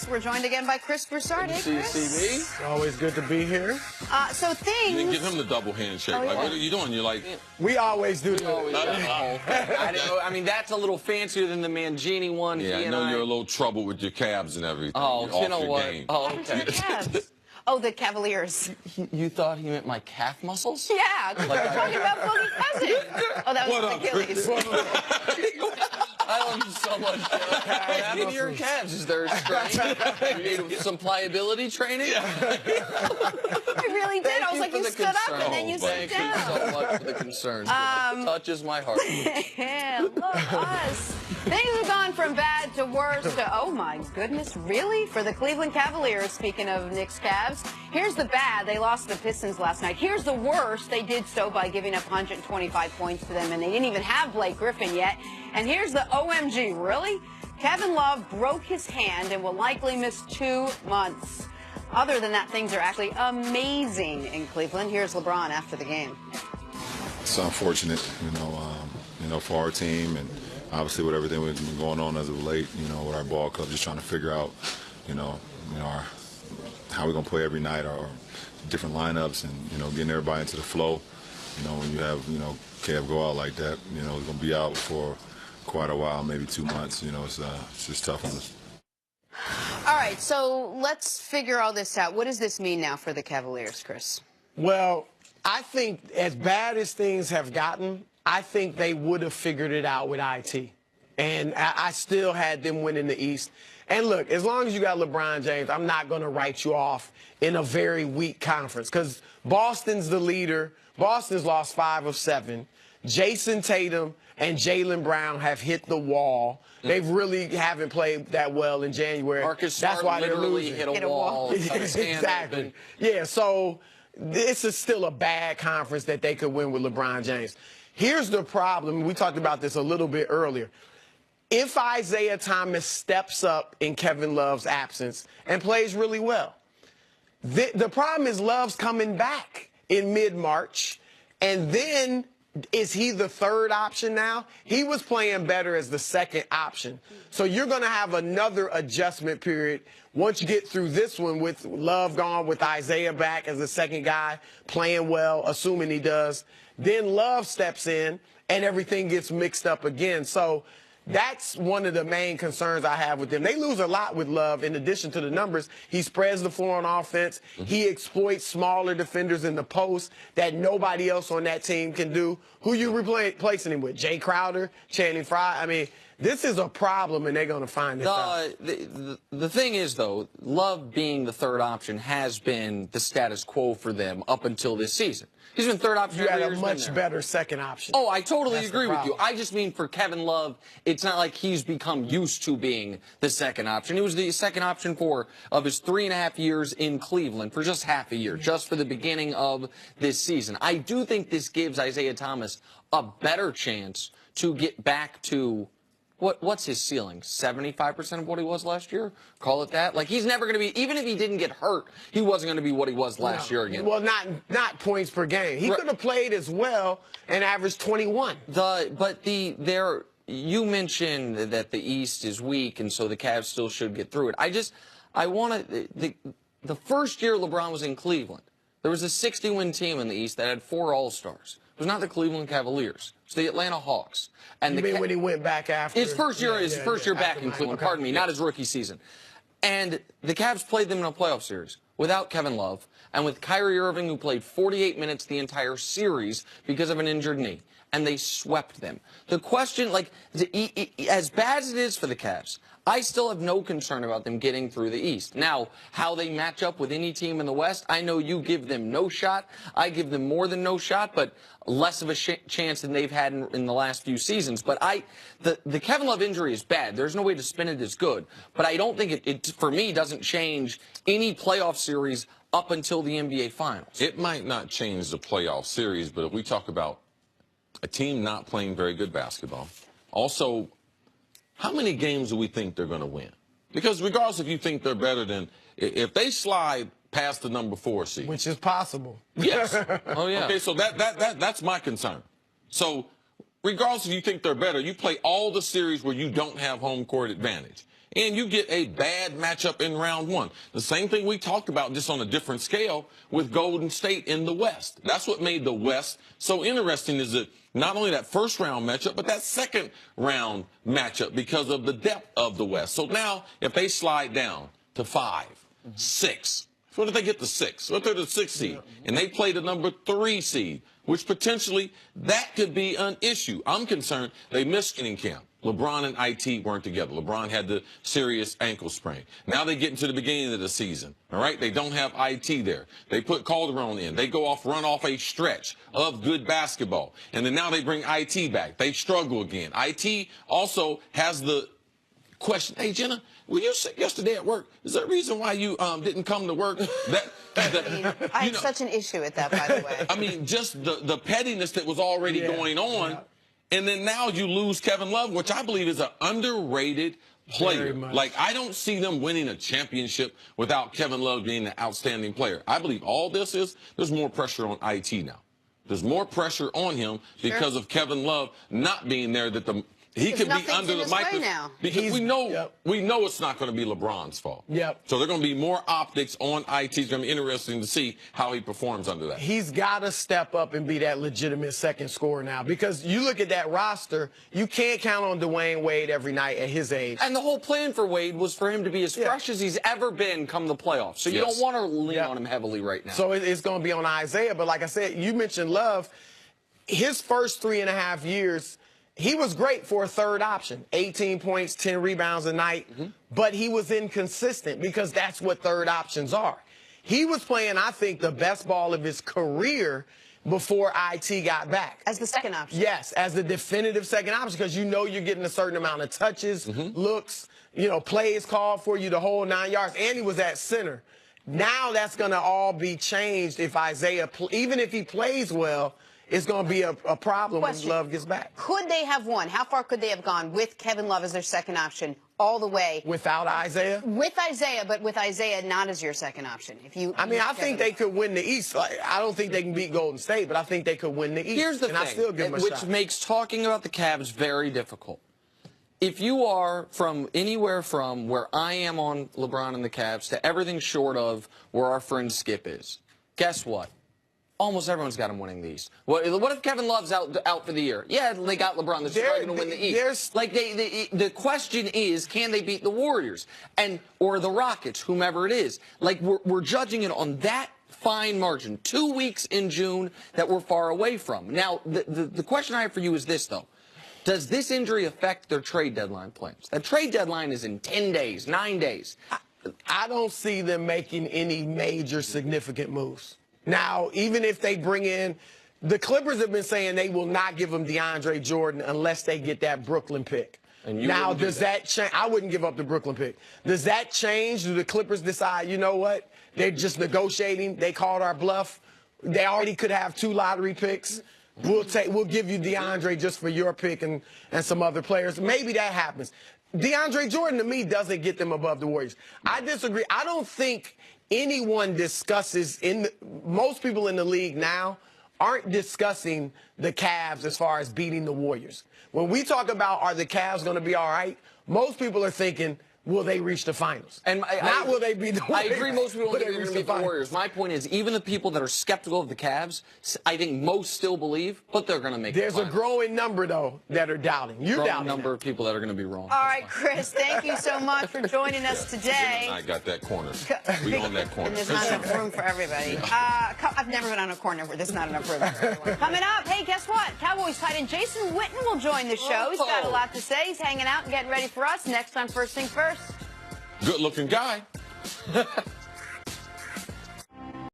We're joined again by Chris Broussard. Hey, Chris. Always good to be here. So things... You didn't give him the double handshake. Oh, yeah. Like, what are you doing? You're like... We always do that. I mean, that's a little fancier than the Mangini one. Yeah, I know you're a little trouble with your calves and everything. Oh, You're you know off your what? game. Oh, What happened to okay. the Cavs? Oh, the Cavaliers. You thought he meant my calf muscles? Yeah, because we're talking about Boogie Cousins. Oh, that was What up, Achilles. I love you so much. What happened to your calves? Is there a strain? You need some pliability training? I really did. I was like, you stood up and then you sit Thank you down. so much for the concern. It touches my heart. Yeah, look, us. Things have gone from bad to worse to, oh my goodness, really? For the Cleveland Cavaliers, speaking of Knicks Cavs, here's the bad. They lost the Pistons last night. Here's the worst. They did so by giving up 125 points to them, and they didn't even have Blake Griffin yet. And here's the OMG, really? Kevin Love broke his hand and will likely miss 2 months. Other than that, things are actually amazing in Cleveland. Here's LeBron after the game. It's unfortunate, for our team, and obviously with everything that's been going on as of late, with our ball club, just trying to figure out, how we're gonna play every night, our different lineups, and getting everybody into the flow. When you have Kev go out like that, he's gonna be out for quite a while, maybe 2 months. It's just tough on us. All right, so let's figure all this out. What does this mean now for the Cavaliers, Chris? Well, I think as bad as things have gotten, I think they would have figured it out with IT. And I still had them winning the East. And look, as long as you got LeBron James, I'm not going to write you off in a very weak conference because Boston's the leader. Boston's lost 5 of 7. Jason Tatum and Jaylen Brown have hit the wall. They really haven't played that well in January. Marcus That's Smart why they're literally losing. hit a wall. Exactly. Yeah, so this is still a bad conference that they could win with LeBron James. Here's the problem. We talked about this a little bit earlier. If Isaiah Thomas steps up in Kevin Love's absence and plays really well, the problem is Love's coming back in mid-March, and then is he the third option now? He was playing better as the second option. So you're going to have another adjustment period once you get through this one with Love gone, with Isaiah back as the second guy, playing well, assuming he does. Then Love steps in, and everything gets mixed up again. So that's one of the main concerns I have with them. They lose a lot with Love in addition to the numbers. He spreads the floor on offense. He exploits smaller defenders in the post that nobody else on that team can do. Who you replacing him with? Jay Crowder, Channing Frye? I mean, this is a problem, and they're going to find this out. The thing is, though, Love being the third option has been the status quo for them up until this season. He's been third option. You had a much better second option. Oh, I totally agree with you. I just mean for Kevin Love, it's not like he's become used to being the second option. He was the second option of his 3.5 years in Cleveland for just half a year, just for the beginning of this season. I do think this gives Isaiah Thomas a better chance to get back to what's his ceiling? 75% of what he was last year? Call it that? Like, he's never going to be, even if he didn't get hurt, he wasn't going to be what he was last year again. Well, not points per game. He could have played as well and averaged 21. You mentioned that the East is weak, and so the Cavs still should get through it. The first year LeBron was in Cleveland, there was a 60-win team in the East that had 4 All-Stars. It was not the Cleveland Cavaliers. It was the Atlanta Hawks. And you mean when he went back after? His first year back in Cleveland, pardon me, not his rookie season. And the Cavs played them in a playoff series without Kevin Love and with Kyrie Irving, who played 48 minutes the entire series because of an injured knee. And they swept them. The question, as bad as it is for the Cavs, I still have no concern about them getting through the East. Now, how they match up with any team in the West, I know you give them no shot. I give them more than no shot, but less of a chance than they've had in the last few seasons. But the Kevin Love injury is bad. There's no way to spin it as good. But I don't think it for me, doesn't change any playoff series up until the NBA Finals. It might not change the playoff series, but if we talk about a team not playing very good basketball, also, how many games do we think they're going to win? Because regardless if you think they're better than, if they slide past the number 4 seed. Which is possible. Yes. Oh, yeah. Okay, so that's my concern. So regardless if you think they're better, you play all the series where you don't have home court advantage. and you get a bad matchup in round one. The same thing we talked about, just on a different scale, with Golden State in the West. That's what made the West so interesting, is that not only that first round matchup, but that second round matchup because of the depth of the West. So now, if they slide down to 5, 6, what if they get the 6? What if they're the 6th seed and they play the number 3 seed, which potentially that could be an issue. I'm concerned they missed training camp. LeBron and IT weren't together. LeBron had the serious ankle sprain. Now they get into the beginning of the season. All right, they don't have IT there. They put Calderon in. They run off a stretch of good basketball, and then now they bring IT back. They struggle again. IT also has the question. Hey, Jenna, were you sick yesterday at work? Is there a reason why you didn't come to work? I have such an issue with that, by the way. I mean, just the pettiness that was already going on. Yeah. And then now you lose Kevin Love, which I believe is an underrated player. Like, I don't see them winning a championship without Kevin Love being an outstanding player. I believe all this is, there's more pressure on IT now. There's more pressure on him because of Kevin Love not being there, that he could be under the microscope, because we know it's not going to be LeBron's fault. So they're going to be more optics on IT. It's going to be interesting to see how he performs under that. He's got to step up and be that legitimate second scorer now, because you look at that roster, you can't count on Dwayne Wade every night at his age. And the whole plan for Wade was for him to be as fresh as he's ever been come the playoffs. So you don't want to lean on him heavily right now. So it's going to be on Isaiah. But like I said, you mentioned Love. His first 3.5 years, he was great for a third option, 18 points, 10 rebounds a night, but he was inconsistent because that's what third options are. He was playing, I think, the best ball of his career before IT got back. As the second option. Yes, as the definitive second option, because you know you're getting a certain amount of touches, looks, plays called for you the whole 9 yards, and he was at center. Now that's going to all be changed if Isaiah, even if he plays well, it's going to be a problem when Love gets back. Could they have won? How far could they have gone with Kevin Love as their second option all the way? Without Isaiah? With Isaiah, but with Isaiah not as your second option. I think they could win the East. I don't think they can beat Golden State, but I think they could win the East. Here's the thing, I still give them a which shot. makes talking about the Cavs very difficult. If you are from anywhere from where I am on LeBron and the Cavs to everything short of where our friend Skip is, guess what? Almost everyone's got him winning the East. What if Kevin Love's out for the year? Yeah, they got LeBron. They're probably going to win the East. Like the question is, can they beat the Warriors or the Rockets, whomever it is? Like we're judging it on that fine margin. 2 weeks in June that we're far away from. Now, the question I have for you is this, though. Does this injury affect their trade deadline plans? That trade deadline is in 10 days, 9 days. I don't see them making any major significant moves. Now, even if they bring in, the Clippers have been saying they will not give them DeAndre Jordan unless they get that Brooklyn pick. Now, does that change? I wouldn't give up the Brooklyn pick. Does that change? Do the Clippers decide, you know what? They're just negotiating. They called our bluff. They already could have 2 lottery picks. We'll give you DeAndre just for your pick and some other players. Maybe that happens. DeAndre Jordan, to me, doesn't get them above the Warriors. I disagree. I don't think anyone discusses, most people in the league now aren't discussing the Cavs as far as beating the Warriors. When we talk about are the Cavs going to be all right, most people are thinking, will they reach the finals? And will they beat the Warriors? I agree most people think they're going to beat the Warriors. My point is, even the people that are skeptical of the Cavs, I think most still believe, but they're going to make the finals. There's a growing number, though, that are doubting. You're doubting. A number of people that are going to be wrong. All right, Chris, thank you so much for joining us today. I got that corner. We on that corner. And there's not enough room for everybody. I've never been on a corner where there's not enough room for everyone. Coming up, hey, guess what? Cowboys tight end Jason Witten will join the show. He's got a lot to say. He's hanging out and getting ready for us. Next time, First Thing First. Good-looking guy.